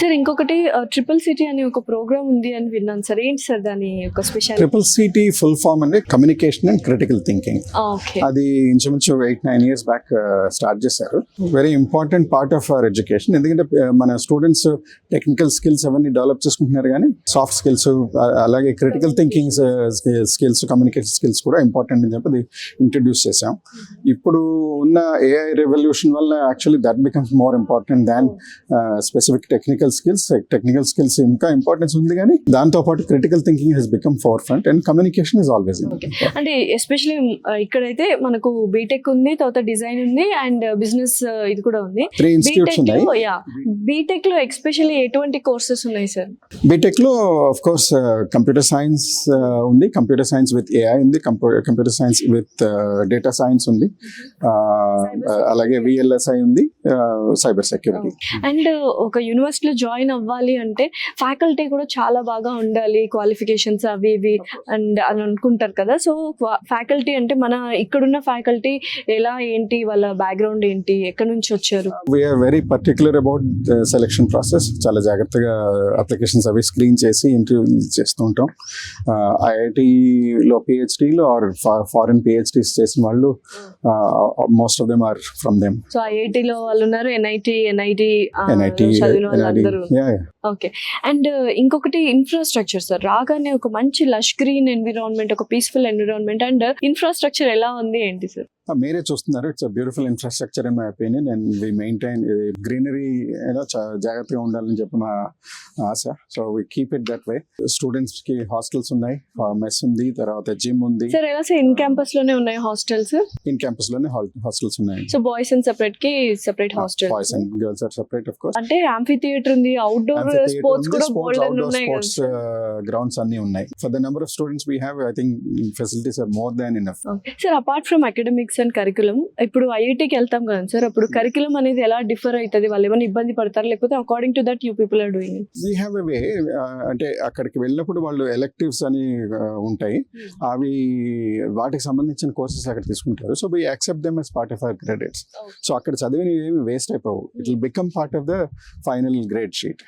Sir ఇంకొకటి triple city అనే ఒక ప్రోగ్రామ్ ఉంది అని విన్నాను సార్. ఏంటి సార్ దాని యొక్క special? Triple CT full form అంటే communication and critical thinking. Okay. అది ఇంచుమించు 8-9 years బ్యాక్ స్టార్ట్ చేశారు. Very important part of our education. ఎందుకంటే మన స్టూడెంట్స్ టెక్నికల్ స్కిల్స్ అవన్నీ డెవలప్ చేసుకుంటున్నారు, కానీ సాఫ్ట్ స్కిల్స్ అలాగే critical thinking skills, communication skills కూడా ఇంపార్టెంట్ అని చెప్పి ఇంట్రడ్యూస్ చేసాం. ఇప్పుడు ఉన్న ఏఐ రెవల్యూషన్ వల్ల actually that becomes more important than specific technical skills ఇంకా ఇంపార్టెన్స్ ఉంది, కానీ దాంతో పాటు critical thinking has become forefront and communication is always. అంటే ఎస్పెషల్లీ ఇక్కడైతే మనకు బీటెక్ ఉంది, తర్వాత డిజైన్ ఉంది అండ్ బిజినెస్ ఇది కూడా ఉంది. 3 ఇన్స్టిట్యూట్స్ ఉన్నాయి. బీటెక్ లో ఎస్పెషల్లీ ఎటువంటి కోర్సెస్ ఉన్నాయి సార్? బీటెక్ లో ఆఫ్ కోర్స్ కంప్యూటర్ సైన్స్ ఉంది, కంప్యూటర్ సైన్స్ విత్ ఏఐ ఉంది, computer science with data science ఉంది, అలాగే విఎల్ఎస్ఐ ఉంది, సైబర్ సెక్యూరిటీ. అండ్ ఒక యూనివర్సిటీలో జాయిన్ అవ్వాలి అంటే ఫ్యాకల్టీ కూడా చాలా బాగా ఉండాలి, క్వాలిఫికేషన్స్ అవి ఇవి అండ్ అని అనుకుంటారు కదా. సో ఫ్యాకల్టీ అంటే మన ఇక్కడున్న ఫ్యాకల్టీ ఎలా, ఏంటి వాళ్ళ బ్యాక్గ్రౌండ్ ఏంటి, ఎక్కడి నుంచి వచ్చారు? We are very particular about selection process. చాలా జాగ్రత్తగా అప్లికేషన్స్ అవి స్క్రీన్ చేసి ఇంటర్వ్యూ చేస్తూ ఉంటాం. ఐఐటిలో పిహెచ్డీలో ఆర్ ఫారెన్ పిహెచ్డీస్ చేసిన వాళ్ళు most of them are from them. So ఐఐటిలో వాళ్ళు ఉన్నారు, ఎన్ఐటి ఓకే. అండ్ ఇంకొకటి ఇన్ఫ్రాస్ట్రక్చర్ సార్. రాగానే ఒక మంచి లష్ గ్రీన్ ఎన్విరాన్మెంట్, ఒక పీస్ఫుల్ ఎన్విరాన్మెంట్ అండ్ ఇన్ఫ్రాస్ట్రక్చర్ ఎలా ఉంది ఏంటి సార్? మీరే చూస్తున్నారు, it's a beautiful infrastructure in my opinion and we maintain greenery. జాగ్రత్తగా ఉండాలని చెప్పి మా ఆశ. So we keep it that way. Students కి హాస్టల్స్ ఉన్నాయి, మెస్ ఉంది, తర్వాత జిమ్ ఉంది. సార్ ఎలా సార్ ఇన్ క్యాంపస్ లోనే ఉన్నాయి హాస్టల్స్? ఇన్ క్యాంపస్ లోనే హాస్టల్స్ ఉన్నాయి. సో బాయ్స్ అండ్ సెపరేట్ కి separate hostel, boys and girls are separate of course. అంటే యాంఫీ థియేటర్ ఉంది, అవుట్డోర్ స్పోర్ట్స్ కూడా బోల్డ్ ఉన్నాయి, స్పోర్ట్స్ గ్రౌండ్స్ అన్ని ఉన్నాయి. For the number of students we have, I think facilities are more than enough. Sir apart from academics and curriculum, ఇప్పుడు ఐఐటికి వెళ్తాం కదా సార్, అప్పుడు కరికులం అనేది ఎలా డిఫర్ అవుతుంది? వాళ్ళు ఏమైనా ఇబ్బంది పడతారు, లేకపోతే according to that you people are doing? We have a way. అంటే అక్కడికి వెళ్ళినప్పుడు వాళ్ళు ఎలెక్టివ్స్ అని ఉంటాయి, అవి వాటికి సంబంధించిన కోర్సెస్ అక్కడ తీసుకుంటారు. So we accept them as part of our credits. So అక్కడ చదివినవి ఏమి వేస్ట్ అయిపోవు. It will become part of the final grade sheet.